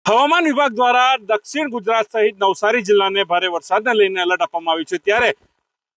હવામાન વિભાગ દ્વારા દક્ષિણ ગુજરાત સહિત નવસારી જિલ્લાને ભારે વરસાદને લઈને એલર્ટ આપવામાં આવ્યું છે। ત્યારે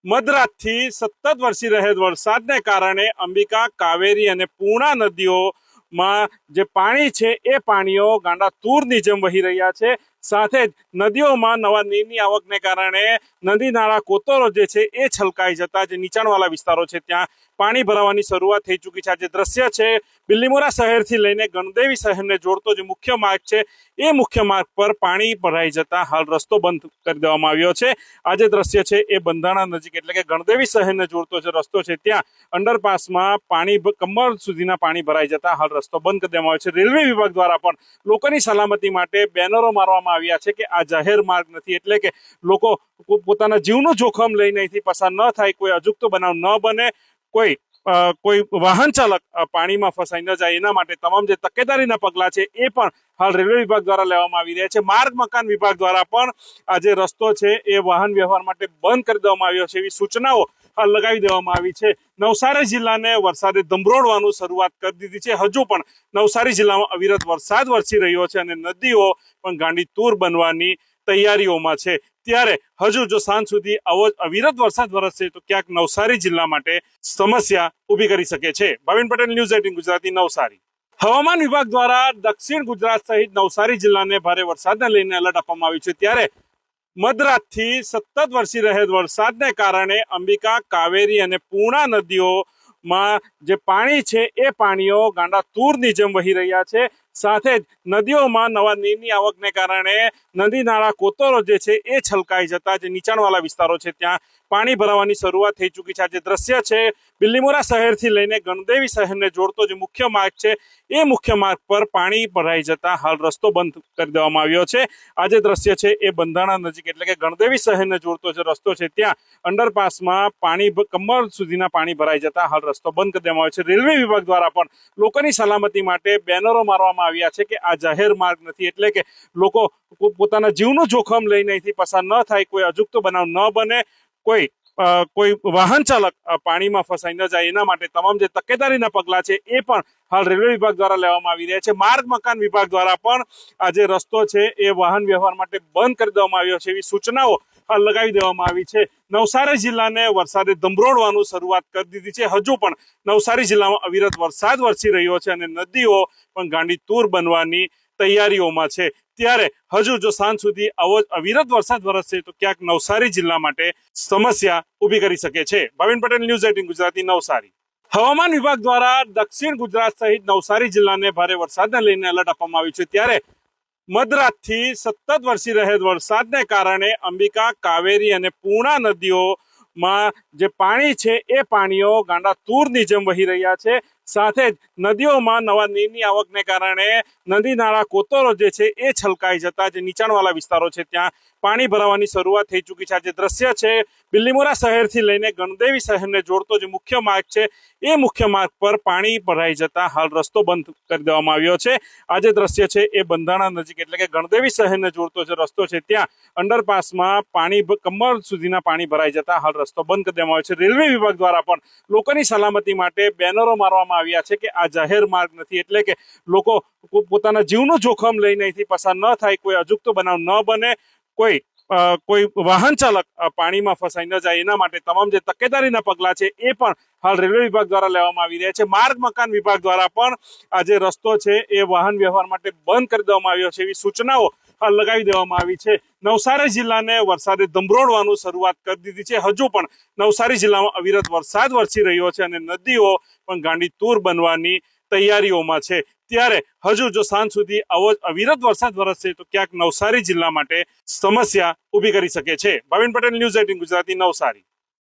મધરાતથી સતત વરસી રહેલ વરસાદને કારણે અંબિકા, કાવેરી અને પૂર્ણા નદીઓમાં જે પાણી છે એ પાણીઓ ગાંડા તૂરની જેમ વહી રહ્યા છે। સાથે જ નદીઓમાં નવા નીરની આવકને કારણે નદી નાળા કોતરો જે છે એ છલકાઈ જતા જે નીચાણવાળા વિસ્તારો છે ત્યાં પાણી ભરાવાની શરૂઆત થઈ ચૂકી છે। આ જે દ્રશ્ય છે બિલીમોરા શહેરથી લઈને ગણદેવી શહેરને જોડતો જે મુખ્ય માર્ગ છે એ મુખ્ય માર્ગ પર પાણી ભરાઈ જતા હાલ રસ્તો બંધ કરી દેવામાં આવ્યો છે। આ જે દ્રશ્ય છે એ બંધાણા નજીક એટલે કે ગણદેવી શહેરને જોડતો જે રસ્તો છે ત્યાં અંડરપાસમાં પાણી કમર સુધીના પાણી ભરાઈ જતા હાલ રસ્તો બંધ કરી દેવામાં આવ્યો છે। રેલવે વિભાગ દ્વારા પણ લોકોની સલામતી માટે બેનરો મારવામાં આવ્યા છે કે આ જાહેર માર્ગ નથી, એટલે કે લોકો પોતાના જીવનું જોખમ લઈને અહીંથી પસાર ન થાય, કોઈ અજુગતો બનાવ ન બને, કોઈ વાહન ચાલક પાણીમાં ફસાઈ ન જાય એના માટે તમામ જે તકેદારીના પગલા છે એ પણ હાલ રેલવે વિભાગ દ્વારા લેવામાં આવી રહ્યા છે। માર્ગ મકાન વિભાગ દ્વારા પણ આ જે રસ્તો છે એ વાહન વ્યવહાર માટે બંધ કરી દેવામાં આવ્યો છે એવી સૂચનાઓ હાલ લગાવી દેવામાં આવી છે। નવસારી જિલ્લાને વરસાદે ધમરોડવાનું શરૂઆત કરી દીધી છે। હજુ પણ નવસારી જિલ્લામાં અવિરત વરસાદ વરસી રહ્યો છે અને નદીઓ પણ ગાંડી તૂર બનવાની તૈયારીઓમાં છે। ત્યારે હજુ જો સાંજ સુધી આવો અવિરત વરસાદ વરસશે તો ક્યાંક નવસારી જિલ્લા માટે સમસ્યા ઊભી કરી શકે છે। ભાવિન પટેલ, ન્યૂઝ 18 ગુજરાતી, નવસારી। હવામાન વિભાગ દ્વારા દક્ષિણ ગુજરાત સહિત નવસારી જિલ્લાને ભારે વરસાદને લઈને એલર્ટ આપવામાં આવ્યું છે। ત્યારે મધરાતથી સતત વરસી રહેલ વરસાદને કારણે અંબિકા, કાવેરી અને પૂર્ણા નદીઓમાં જે પાણી છે એ પાણીઓ ગાંડા તૂરની જેમ વહી રહ્યા છે। સાથે જ નદીઓમાં નવા નીરની આવકને કારણે નદી નાળા કોતરો જે છે એ છલકાઈ જતા જે નીચાણવાળા વિસ્તારો છે ત્યાં પાણી ભરાવાની શરૂઆત થઈ ચૂકી છે। આ જે દ્રશ્ય છે બિલીમોરા શહેરથી લઈને ગણદેવી શહેરને જોડતો જે મુખ્ય માર્ગ છે એ મુખ્ય માર્ગ પર પાણી ભરાઈ જતા હાલ રસ્તો બંધ કરી દેવામાં આવ્યો છે। આ જે દ્રશ્ય છે એ બંધાણા નજીક એટલે કે ગણદેવી શહેરને જોડતો જે રસ્તો છે ત્યાં અંડરપાસમાં પાણી કમર સુધીના પાણી ભરાઈ જતા હાલ રસ્તો બંધ કરી દેવામાં આવ્યો છે। રેલવે વિભાગ દ્વારા પણ લોકોની સલામતી માટે બેનરો મારવામાં આવ્યા છે કે આ જાહેર માર્ગ નથી, એટલે કે લોકો પોતાના જીવનું જોખમ લઈને અહીંથી પસાર ન થાય, કોઈ અજુગતો બનાવ ન બને, કોઈ વાહન ચાલક પાણીમાં ફસાઈ ન જાય એના માટે તમામ જે તકેદારીના પગલા છે એ પણ હાલ રેલવે વિભાગ દ્વારા લેવામાં આવી રહ્યા છે। માર્ગ મકાન વિભાગ દ્વારા પણ આ જે રસ્તો છે એ વાહન વ્યવહાર માટે બંધ કરી દેવામાં આવ્યો છે એવી સૂચનાઓ હાલ લગાવી દેવામાં આવી છે। નવસારી જિલ્લાને વરસાદે ધમરોડવાનું શરૂઆત કરી દીધી છે। હજુ પણ નવસારી જિલ્લામાં અવિરત વરસાદ વરસી રહ્યો છે અને નદીઓ પણ ગાંડી તૂર બનવાની તૈયારીઓમાં છે। ત્યારે હજુ જો સાંજ સુધી આવો અવિરત વરસાદ વરસશે તો ક્યાંક નવસારી જિલ્લા માટે સમસ્યા ઊભી કરી શકે છે। ભાવિન પટેલ, ન્યૂઝ 18 ગુજરાતી, નવસારી। હવામાન વિભાગ દ્વારા દક્ષિણ ગુજરાત સહિત નવસારી જિલ્લાને ભારે વરસાદને લઈને એલર્ટ આપવામાં આવ્યું છે। ત્યારે મધરાતથી સતત વરસી રહેલ વરસાદને કારણે અંબિકા, કાવેરી અને પૂર્ણા નદીઓમાં જે પાણી છે એ પાણીઓ ગાંડા તૂરની જેમ વહી રહ્યા છે। સાથે જ નદીઓમાં નવા નીરની આવકને કારણે નદી નાળા કોતરો જે છે એ છલકાઈ જતા જે નીચાણવાળા વિસ્તારો છે ત્યાં પાણી ભરાવાની શરૂઆત થઈ ચૂકી છે। આ જે દ્રશ્ય છે બિલીમોરા શહેરથી લઈને ગણદેવી શહેરને જોડતો જે મુખ્ય માર્ગ છે એ મુખ્ય માર્ગ પર પાણી ભરાઈ જતા હાલ રસ્તો બંધ કરી દેવામાં આવ્યો છે। આ જે દ્રશ્ય છે એ બંધાણા નજીક એટલે કે ગણદેવી શહેરને જોડતો જે રસ્તો છે ત્યાં અંડરપાસમાં પાણી કમર સુધીના પાણી ભરાઈ જતા હાલ રસ્તો બંધ કરી દેવામાં આવ્યો છે। રેલવે વિભાગ દ્વારા પણ લોકોની સલામતી માટે બેનરો મારવામાં આવ્યા છે કે આ જાહેર માર્ગ નથી, એટલે કે લોકો પોતાના જીવનું જોખમ લઈને અહીંથી પસાર ન થાય, કોઈ અજુગતો બનાવ ન બને, કોઈ વાહન ચાલક પાણીમાં ફસાઈ ન જાય એના માટે તમામ જે તકેદારીના પગલા છે એ પણ હાલ રેલવે વિભાગ દ્વારા લેવામાં આવી રહ્યા છે। માર્ગ મકાન વિભાગ દ્વારા પણ આ જે રસ્તો છે એ વાહન વ્યવહાર માટે બંધ કરી દેવામાં આવ્યો છે એવી સૂચનાઓ હાલ લગાવી દેવામાં આવી છે। નવસારી જિલ્લાને વરસાદે ધમરોડવાનું શરૂઆત કરી દીધી છે। હજુ પણ નવસારી જિલ્લામાં અવિરત વરસાદ વરસી રહ્યો છે અને નદીઓ પણ ગાંડી તૂર બનવાની તૈયારીઓમાં છે। ત્યારે હજુ જો સાંજ સુધી આવો અવિરત વરસાદ વરસશે તો ક્યાંક નવસારી જિલ્લા માટે સમસ્યા ઊભી કરી શકે છે। ભાવિન પટેલ, ન્યૂઝ 18 ગુજરાતી, નવસારી।